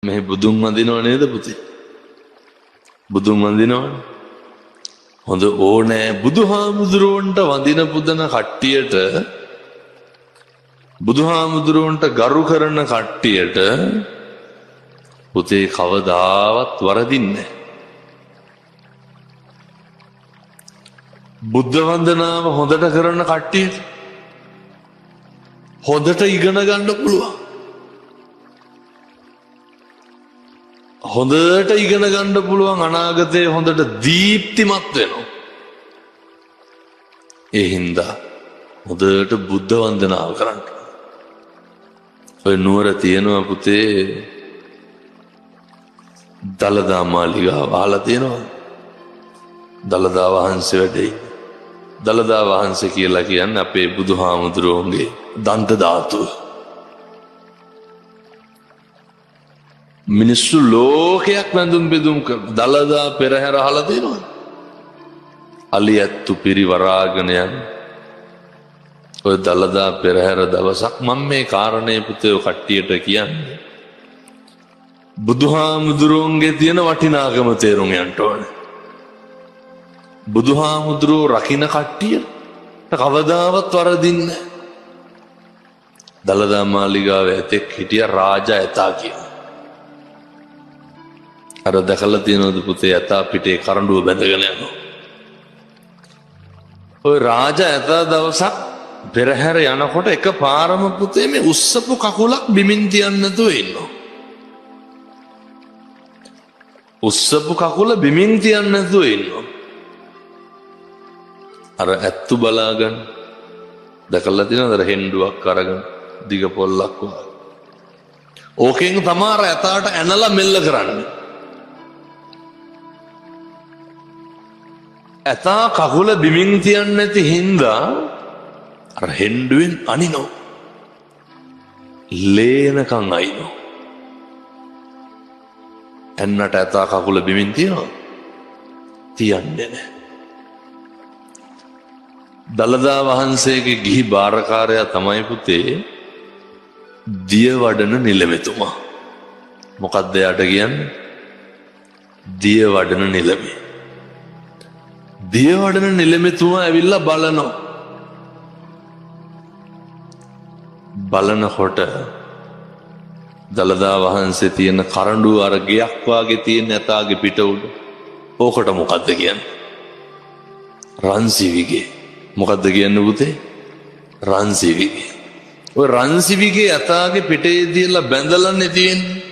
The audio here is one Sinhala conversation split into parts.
මේ බුදුන් වඳිනව නේද පුතේ? බුදුන් වඳිනවනේ. හොඳ ඕනෑ බුදුහාමුදුරුවන්ට වඳින පුදන කට්ටියට, බුදුහාමුදුරුවන්ට ගරු කරන කට්ටියට පුතේ කවදාවත් වරදින්නේ නැහැ. බුද්ධ වන්දනාව හොඳට කරන කට්ටියට හොඳට ඉගෙන ගන්න පුළුවන්. හොඳට ඉගෙන ගන්න පුළුවන්, අනාගතයේ හොඳට දීප්තිමත් වෙනවා. ඒ හින්දා හොඳට බුද්ධ වන්දනාව කරන්න. ඔය නුවර තියෙනවා පුතේ දළදා මාලිගාව. අහලා තියෙනවා? දළදා වහන්සේ වැඩේ. දළදා වහන්සේ කියලා කියන්නේ අපේ බුදුහාමුදුරුවන්ගේ දන්ත ධාතුව. මිනිස්සු ලෝකයක් වැඳුම් බෙදුම් කර දළදා පෙරහැර අහලා තියෙනවා. අලි ඇත්තු පිරිවරාගෙන යන ඔය දළදා පෙරහැර දවසක් මම මේ කාරණේ පුතේ කට්ටියට කියන්නේ බුදුහාමුදුරුවන්ගේ තියෙන වටිනාකම තේරුම් ගන්න ඕනේ. බුදුහාමුදුරුවෝ රකින්න කට්ටියට කවදාවත් වරදින්නේ නැහැ. දළදා මාලිගාවේ ඇතෙක් හිටිය රාජා ඇතා කියන. අර දැකලා තියෙනවද පුතේ ඇතා පිටේ කරඬුව බැඳගෙන යනවා. ඔය රාජා ඇතා දවසක් පෙරහැර යනකොට එක පාරම පුතේ මේ උස්සපු කකුලක් බිමින් තියන්න නැතුව ඉන්නවා. උස්සපු කකුල බිමින් තියන්න නැතුව ඉන්නවා. අර ඇත්තු බලාගන්න දැකලා තියෙනවද? අර හෙන්ඩුවක් අරගෙන දිග පොල්ලක් වගේ. ඕකෙන් තමයි අර ඇතාට ඇනලා මෙල්ල කරන්නේ. ඇතා කකුල බිමින් තියන්නේ නැති හින්දා අර හෙන්ඩුවෙන් අනිනෝ. ලේනකන් අයිනෝ. එන්නට ඇතා කකුල බිමින් තියනවා? තියන්නේ නැහැ. දළදා වහන්සේගේ ගිහි බාරකාරයා තමයි පුතේ දියවඩන නිලමෙතුමා. මොකක්ද යාට කියන්නේ? දියවඩන නිලමේ. දියවඩන නිලමෙතුමා ඇවිල්ලා බලනවා. බලනකොට දළදා වහන්සේ තියෙන කරඬුව අර ගෙයක් වාගේ තියෙන ඇතාගේ පිට උඩ. ඕකට මොකද්ද කියන්නේ? රන්සිවිගේ. මොකද්ද කියන්නේ පුතේ? රන්සිවිගේ. ඔය රන්සිවිගේ ඇතාගේ පිටේ තියලා බැඳලානේ තියෙන්නේ.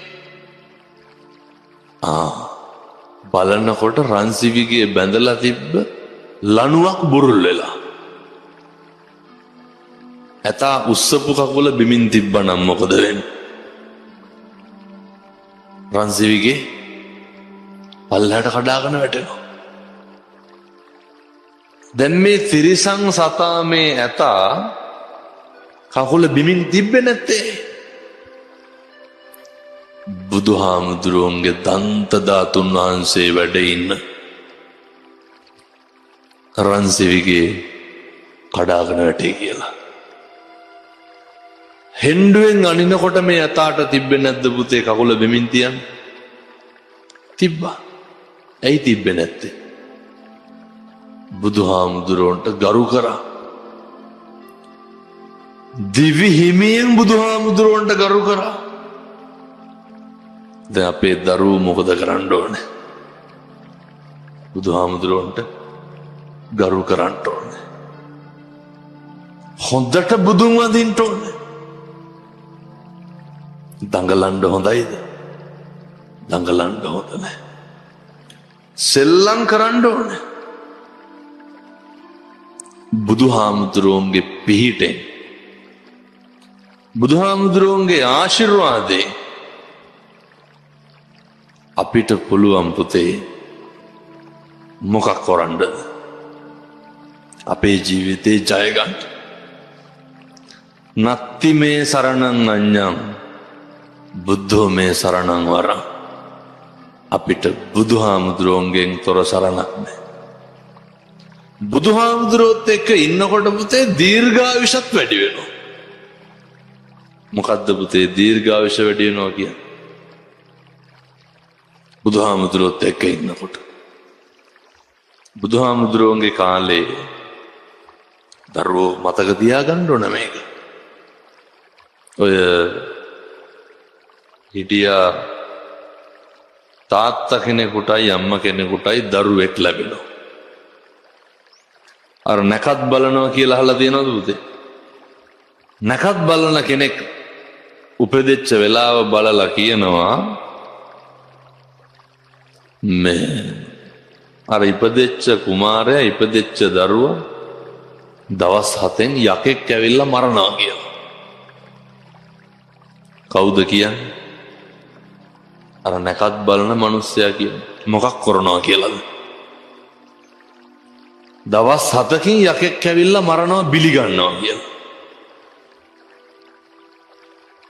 බලනකොට රන්සිවිගේ බැඳලා තිබ්බ ලණුවක් බුරුල් වෙලා. ඇතා උස්සපු කකුල බිමින් තිබ්බනම් මොකද වෙන්නේ? රන්සිවිගේ පල්ලහැට කඩාගෙන වැටෙනවා. දැන් මේ තිරිසන් සතා මේ ඇතා කකුල බිමින් තිබ්බේ නැත්තේ. බුදුහාමුදුරුවන්ගේ දන්ත ධාතුන් වහන්සේ වැඩ ඉන්න රන්සිවිගේ කඩාගෙන වැටේ කියලා. හෙන්ඩුවෙන් අනිනකොට මේ ඇතාට තිබ්බේ නැද්ද පුතේ කකුල බිමින් තියන්න? තිබ්බා. ඇයි තිබ්බේ නැත්තේ? බුදුහාමුදුරුවන්ට ගරු කරා. දිවි හිමියෙන් බුදුහාමුදුරුවන්ට ගරු කරා. දැන් අපේ දරුවෝ මොකද කරන්න ඕනේ? බුදුහාමුදුරුවන්ට ගරු කරන්න ඕනේ. හොඳට බුදුන් වඳින්න ඕනේ. දඟලන්න හොඳයිද? දඟලන්න හොඳ නැහැ. සෙල්ලම් කරන්න ඕනේ. බුදුහාමුදුරුවන්ගේ පිහිටෙන්, බුදුහාමුදුරුවන්ගේ ආශිර්වාදයෙන් අපිට පුළුවන් පුතේ මොකක් කරන්නද? අපේ ජීවිතේ ජය ගන්න. නත්ති මේ සරණං අඤ්ඤං බුද්ධෝ මේ සරණං වරං. අපිට බුදුහාමුදුරුවන්ගෙන් තොර සරණක් නැහැ. බුදුහාමුදුරුවොත් එක්ක ඉන්නකොට පුතේ දීර්ඝායුෂත් වැඩි වෙනවා. මොකද්ද පුතේ දීර්ඝායුෂ වැඩි වෙනවා කියන්නේ? බුදුහාමුදුරුවොත් එක්ක ඉන්නකොට බුදුහාමුදුරුවන්ගේ කාලේ දරුවෝ මතක තියාගන්න ඕන මේක. ඔය හිටියා තාත්තා කෙනෙකුටයි අම්ම කෙනෙකුටයි දරුවෙක් ලැබෙනවා. අර නැකත් බලනවා කියලා අහලා තියෙනවද පුතේ? නැකත් බලන කෙනෙක් උපදෙච්ච වෙලාව බලලා කියනවා මේ අර ඉපදෙච්ච කුමාරයා ඉපදෙච්ච දරුවා දවස් 7න් යකෙක් ඇවිල්ලා මරනවා කියලා. කවුද කියන්නේ? අර නැකත් බලන මිනිස්සයා කියන්නේ. මොකක් කරනවා කියලාද? දවස් 7කින් යකෙක් ඇවිල්ලා මරනවා බිලි ගන්නවා කියලා.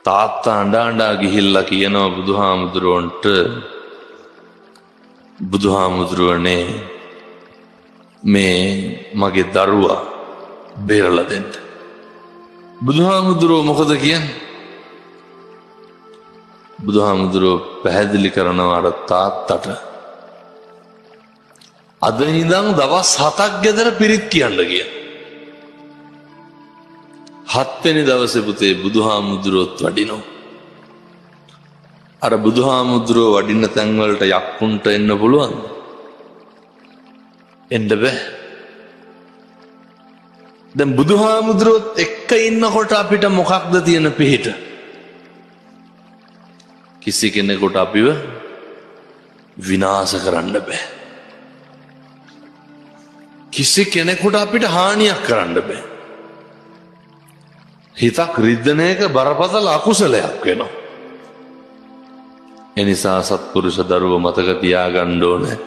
තාත්තා අඬා ගිහිල්ලා කියනවා බුදුහාමුදුරුවන්ට, බුදුහාමුදුරුවනේ මේ මගේ දරුවා බේරලා දෙන්න. බුදුහාමුදුරුවෝ මොකද කියන්නේ? බුදුහාමුදුරුවෝ පැහැදිලි කරනවා අර තාත්තට, අද ඉඳන් දවස් 7ක් ගෙදර පිරිත් කියන්න කියන. 7 වෙනි දවසේ පුතේ බුදුහාමුදුරුවොත් වඩිනවා. අර බුදුහාමුදුරුවෝ වඩින්න තැන් වලට යක්කුන්ට එන්න පුළුවන්? එන්න බෑ. දැන් බුදුහාමුදුරුවොත් එක්ක ඉන්නකොට අපිට මොකක්ද තියෙන පිහිට? කිසි කෙනෙකුට අපිව විනාශ කරන්න බෑ. කිසි කෙනෙකුට අපිට හානියක් කරන්න බෑ. හිතක් රිද්දන එක බරපතල අකුසලයක් වෙනවා. එනිසා සත්පුරුෂ දරුවෝ මතක තියාගන්න ඕනේ,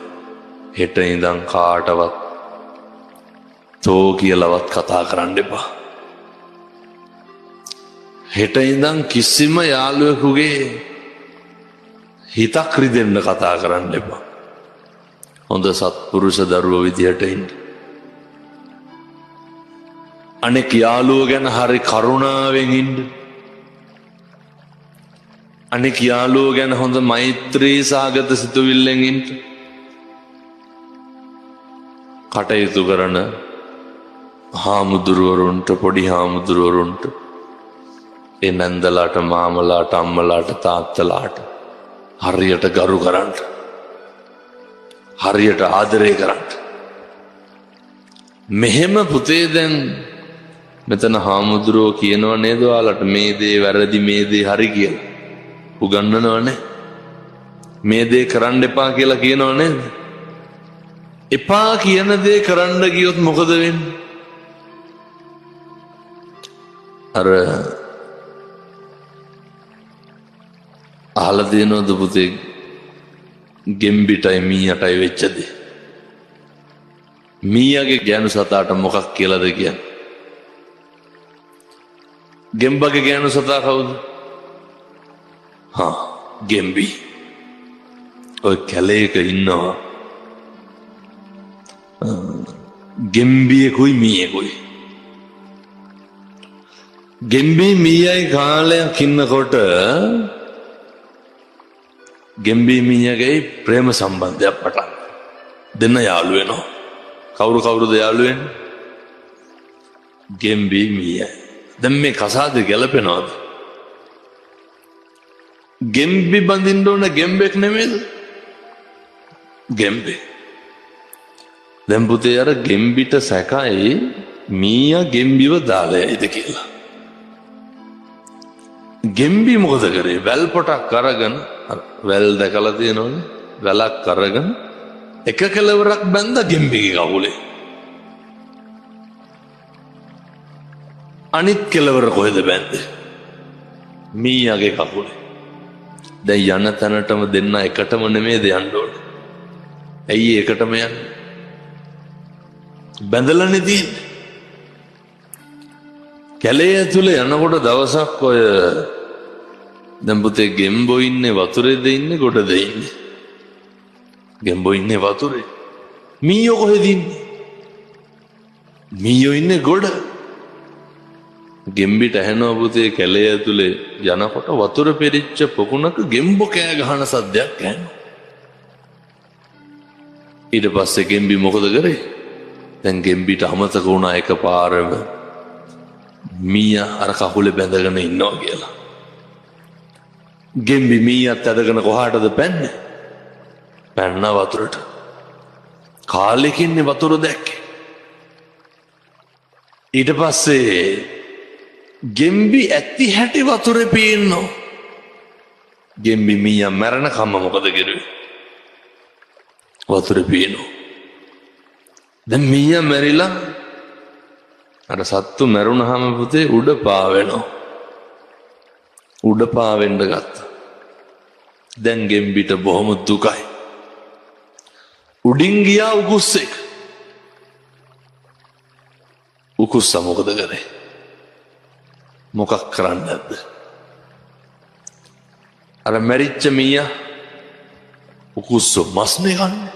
හෙට ඉඳන් කාටවත් තෝ කියලාවත් කතා කරන්න එපා. හෙට ඉඳන් කිසිම යාළුවෙකුගේ හිතක් රිදෙන්න කතා කරන්න එපා. හොඳ සත්පුරුෂ දරුවෝ විදියට ඉන්න. අනෙක් යාළුවෝ ගැන හරි කරුණාවෙන් ඉන්න. අනෙක් යාළුවෝ ගැන හොඳ මෛත්‍රී සාගත සිතුවිල්ලෙන් ඉන්න. කටයුතු කරන හාමුදුරුවරුන්ට, පොඩි හාමුදුරුවරුන්ට, ඒ නැන්දලාට, මාමලාට, අම්මලාට, තාත්තලාට හරියට ගරු කරන්න, හරියට ආදරය කරන්න. මෙහෙම පුතේ දැන් මෙතන හාමුදුරුවෝ කියනව නේද ඔයාලට මේ දේ වැරදි, මේ දේ හරි කියලා උගන්වනවනේ. මේ දේ කරන්න එපා කියලා කියනව නේද? එපා කියන දේ කරන්න ගියොත් මොකද වෙන්නේ? අර අහලා තියෙනවද පුතේ ගෙම්බිටයි මීයටයි වෙච්ච දේ? මීයාගේ ගෑනු සතාට මොකක් කියලාද කියන්නේ? ගෙම්බගේ ගෑනු සතා කවුද? ගෙම්බි. ඔය කැලේක ඉන්නවා ගෙම්බියෙකුයි මීයෙකුයි. ගෙම්බි මීයයි කාලයක් ඉන්නකොට ගෙම්බි මීයගේ ප්‍රේම සම්බන්ධයක් පටන් දෙන්න යාළු වෙනවා. කවුරුද යාළු වෙන්නේ? ගෙම්බි මීයයි. දැන් මේ කසාද ගැලපෙනවද? ගෙම්බි බඳින්න ඕන ගෙම්බෙක් නෙමෙයිද? ගෙම්බි. දැන් පුතේ අර ගෙම්බිට සැකයි මීයා ගෙම්බිව දාලයිද කියලා. ගෙම්බි මොකද කරේ? වැල් පොටක් අරගෙන, වැල් දැකලා තියෙනවනේ, වැලක් අරගෙන එක කෙලවරක් බැඳ ගෙම්බිගේ කකුලේ. අනිත් කෙලවර කොහෙද බැඳේ? මීයාගේ කකුලේ. දැන් යන තැනටම දෙන්න එකටම නෙමෙයිද යන්න ඕනේ? ඇයි එකටම යන්නේ? බැඳලානේ තියෙන්නේ. කැලේ ඇතුලේ යනකොට දවසක් ඔය දැන් පුතේ ගෙම්බෝ ඉන්නේ වතුරේද ඉන්නේ ගොඩද ඉන්නේ? ගෙම්බෝ ඉන්නේ වතුරේ. මීයෝ කොහෙද ඉන්නේ? මීයෝ ඉන්නේ ගොඩ. ගෙම්බිට ඇහෙනවා පුතේ කැලේ ඇතුලේ යනකොට වතුර පෙරිච්ච පොකුණක ගෙම්බෝ කෑ ගහන සද්දයක් ඇහෙනවා. ඊට පස්සේ ගෙම්බි මොකද කරේ? දැන් ගෙම්බිට අමතක වුණා එකපාරම මීයා අර කකුලේ බැඳගෙන ඉන්නවා කියලා. ගෙම්බි මීයාත් ඇදගෙන කොහාටද පැන්නේ? පැන්න වතුරට. කාලෙකින්නේ වතුර දැක්කේ. ඊට පස්සේ ගෙම්බි ඇති හැටි වතුරේ පේනවා. ගෙම්බි මීයා මැරෙනකම්ම මොකද කරුවේ? වතුරේ පේනවා. දැන් මීයා මැරිලා අර සත්තු මැරුණාම පුතේ උඩ පාවෙනවා. උඩ පාවෙන්න ගත්තා. දැන් ගෙම්බිට බොහොම දුකයි. උඩින් ගියා උකුස්සෙක්. උකුස්සා මොකද කරේ? මොකක් කරන්නද? අර මැරිච්ච මීයා උකුස්සෝ මස්නේ කන්නේ.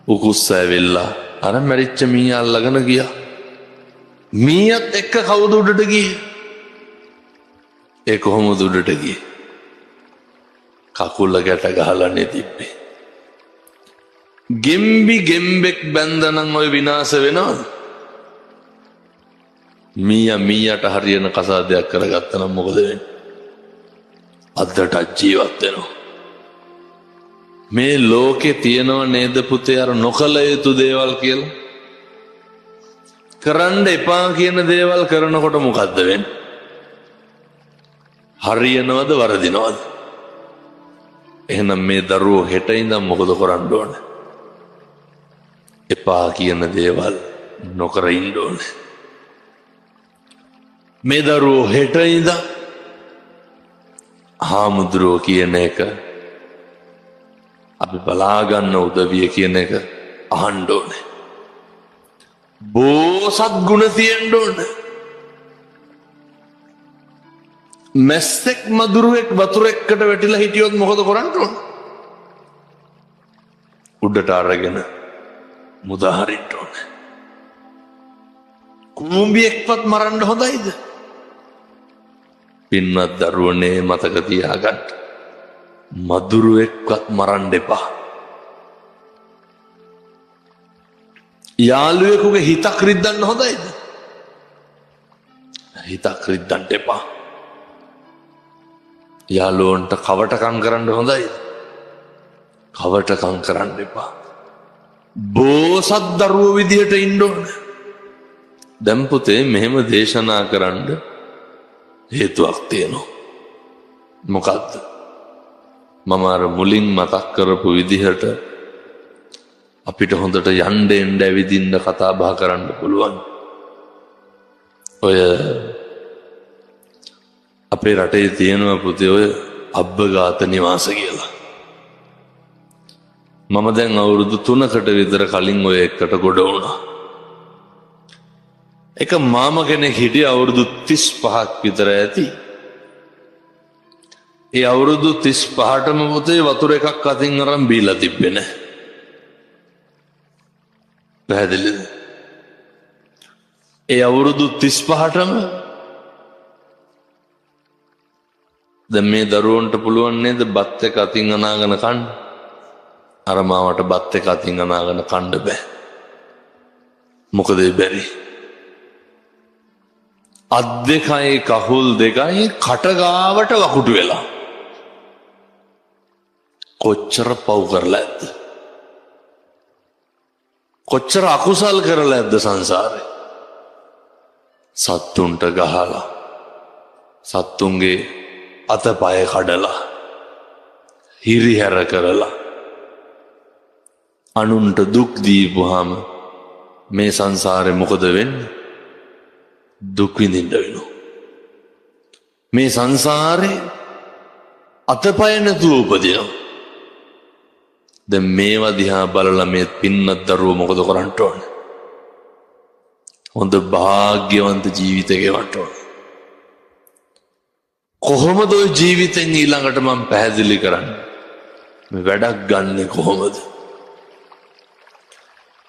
උකුස්සා ඇවිල්ලා අර මැරිච්ච මීයා අල්ලගෙන ගියා. මීයත් එක්ක කවුද උඩට ගියේ? ඒ කොහොමද උඩට ගියේ? කකුල ගැට ගහලානේ තිබ්බේ. ගෙම්බි ගෙම්බෙක් බැන්දනම් ඔය විනාශ වෙනවද? මීයාට හරියන කසාදයක් කරගත්තා නම් මොකද වෙන්නේ? අදට ජීවත් වෙනවා. මේ ලෝකේ තියෙනව නේද පුතේ අර නොකල යුතු දේවල් කියලා? කරන්න එපා කියන දේවල් කරනකොට මොකද්ද වෙන්නේ? හරියනවද වරදිනවද? එහෙනම් මේ දරුවෝ හෙට ඉඳන් මොකද කරන්න ඕනේ? එපා කියන දේවල් නොකර ඉන්න ඕනේ. මේ දරුවෝ හෙට ඉඳන් හාමුදුරුවෝ කියන එක අපි බලාගන්න උදවිය කියන එක අහන්න ඕනේ. බෝසත් ගුණ තියෙන්න ඕනේ. මැස්සෙක් මදුරුවෙක් වතුර එක්කට වැටිලා හිටියොත් මොකද කරන්න ඕන? උඩට අරගෙන මුදා හරින්න ඕනේ. කුඹියෙක්වත් මරන්න හොඳයිද? පින්වත් දරුවනේ මතක තියාගන්න. මදුරුවෙක්වත් මරන්න එපා. යාළුවෙකුගේ හිතක් රිද්දන්න හොඳයිද? හිතක් රිද්දන්න එපා. යාළුවන්ට කවටකම් කරන්න හොඳයිද? කවටකම් කරන්න එපා. බෝසත් දරුවෝ විදියට ඉන්න ඕන. දැන් පුතේ මෙහෙම දේශනා කරන්න හේතුවක් තියෙනවා. මොකද්ද? මම අර මුලින් මතක් කරපු විදිහට අපිට හොඳට යන්න එන්න ඇවිදින්න කතා බහ කරන්න පුළුවන්. ඔය අපේ රටේ තියෙනවා පුතේ ඔය අබ්බගාත නිවාස කියලා. මම දැන් අවුරුදු 3කට විතර කලින් ඔය එකට ගොඩ වුණා. එක මාම කෙනෙක් හිටිය අවුරුදු 35ක් විතර ඇති. ඒ අවුරුදු 35ටම පුතේ වතුර එකක් අතින් අරන් බීලා තිබ්බේ නැහැ. පැහැදිලිද? ඒ අවුරුදු 35ටම දැන් මේ දරුවන්ට පුළුවන් නේද බත් එක අතින් අනාගෙන කන්න? අර මාවට බත් එක අතින් අනාගෙන කන්න බෑ. මොකද ඒ බැරි? අත් දෙකයි කකුල් දෙකයි කට ගාවට වකුටු වෙලා. කොච්චර පව් කරලා ඇද්ද? කොච්චර අකුසල් කරලා ඇද්ද සංසාරේ? සත්තුන්ට ගහලා සත්තුන්ගේ අතපය කඩලා හිරිහැර කරලා අනුන්ට දුක් දීපුවාම මේ සංසාරේ මොකද වෙන්නේ? දුක් විඳින්න වෙනවා. මේ සංසාරේ අතපය නැතුව උපදිනවා. දැන් මේවා දිහා බලලා මේ පින්නත් දරුවෝ මොකද කරන්න ඕනේ? හොඳ වාග්යවන්ත ජීවිතයක් ගෙවන්න ඕනේ. කොහොමද ඔය ජීවිතෙන් ඊළඟට මම පැහැදිලි කරන්නේ? මේ වැඩක් ගන්නෙ කොහොමද?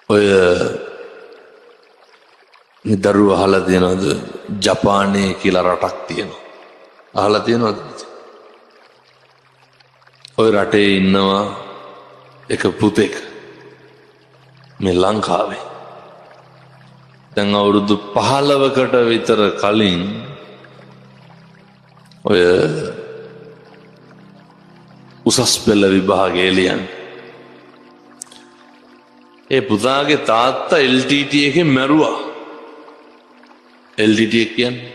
ඔය මේ දරුවෝ අහලා තියෙනවද? ජපානයේ කියලා රටක් තියෙනවා. අහලා තියෙනවද? ඔය රටේ ඉන්නවා එක පුතෙක්. මේ ලංකාවේ දැන් අවුරුදු 15කට විතර කලින් ඔය උසස් පෙළ විභාගය ලියන්නේ. ඒ පුතාගේ තාත්තා LTT එකේ මැරුවා. LTT එක කියන්නේ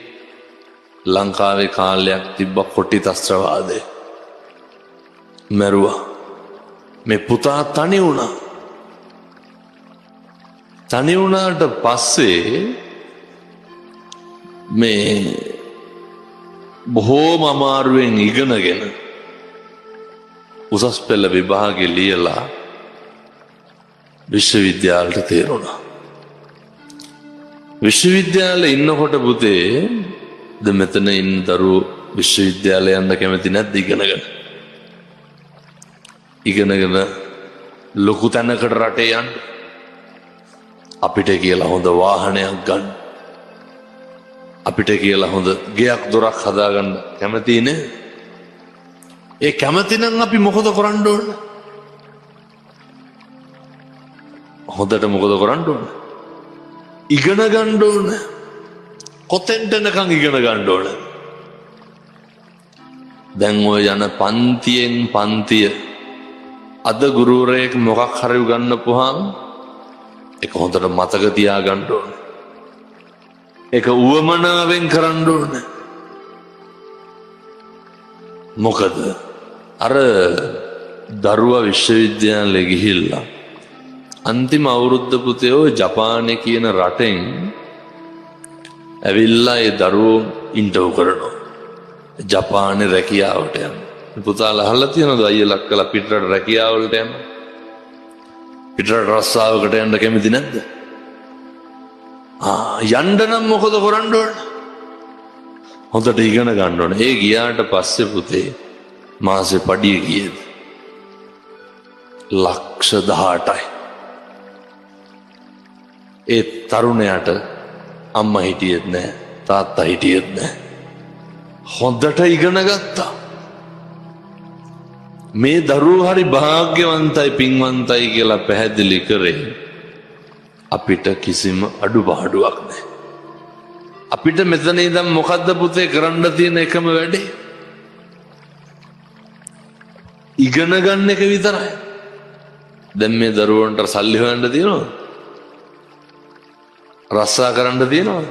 ලංකාවේ කාලයක් තිබ්බ කොටි ත්‍රස්තවාදය. මැරුවා. මේ පුතා තනි වුණා. තනි වුණාට පස්සේ මේ බොහෝම අමාරුවෙන් ඉගෙනගෙන උසස් පෙළ විභාගෙ ලියලා විශ්වවිද්‍යාලයට තේරුණා. විශ්වවිද්‍යාලේ ඉන්නකොට පුතේ ද මෙතන ඉන්න දරුවෝ විශ්වවිද්‍යාලය යන්න කැමති නැද්ද ඉගෙනගෙන? ඉගෙනගෙන ලොකු තැනකට රටේ යන්න අපිට කියලා හොඳ වාහනයක් ගන්න අපිට කියලා හොඳ ගෙයක් දොරක් හදාගන්න කැමති නේ? ඒ කැමති නම් අපි මොකද කරන්න ඕන? හොඳට මොකද කරන්න ඕන? ඉගෙන ගන්න ඕන. කොතෙන්ට යනකම් ඉගෙන ගන්න ඕන? දැන් ඔය යන පන්තියෙන් පන්තිය අද ගුරුවරයෙක් මොකක් හරි උගන්වපුවාම ඒක හොඳට මතක තියාගන්න ඕන. ඒක උවමනාවෙන් කරන්න ඕන. මොකද අර දරුවා විශ්වවිද්‍යාලෙ ගිහිල්ලා අන්තිම අවුරුද්ද පුතේ ඔය ජපානයේ කියන රටෙන් ඇවිල්ලා ඒ දරුවෝ ඉන්ටර්වයුව කරනවා. ජපානයේ රැකියාවට යන. පුතාලා අහලා තියෙනවද අයියලා අක්කලා පිටරට රැකියාවලට යන? පිටරට රස්සාවකට යන්න කැමති නැද්ද? යන්න නම් මොකද කරන්න ඕන? හොඳට ඉගෙන ගන්න ඕන. ඒ ගියාට පස්සේ පුතේ මාසේ පඩිය ගියේද? ලක්ෂ 18යි. ඒ තරුණයාට අම්මා හිටියෙත් නැහැ, තාත්තා හිටියෙත් නැහැ. හොඳට ඉගෙන ගත්තා. මේ දරුවෝ හරි භාග්‍යවන්තයි පින්වන්තයි කියලා පැහැදිලි කරේ අපිට කිසිම අඩුපාඩුවක් නැහැ. අපිට මෙතන ඉඳන් මොකද්ද පුතේ කරන්න තියෙන එකම වැඩේ? ඉගෙන ගන්න එක විතරයි. දැන් මේ දරුවන්ට සල්ලි හොයන්න තියෙනවද? රස්සා කරන්න තියෙනවද?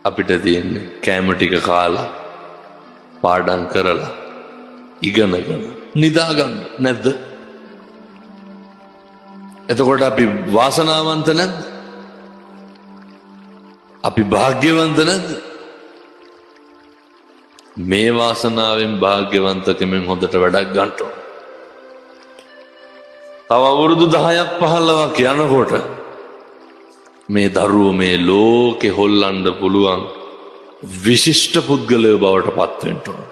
අපිට තියෙන්නේ කෑම ටික කාලා පාඩම් කරලා ඉගෙනගෙන නිදා ගන්න නැද්ද? එතකොට අපි වාසනාවන්ත නැද්ද? අපි භාග්‍යවන්ත නැද්ද? මේ වාසනාවෙන් භාග්‍යවන්තකමෙන් හොඳට වැඩක් ගන්න ඕන. තව අවුරුදු 10ක් 15ක් යනකොට මේ දරුවෝ මේ ලෝකෙ හොල්ලන්න පුළුවන් විශිෂ්ට පුද්ගලයෝ බවට පත් වෙන්න ඕන.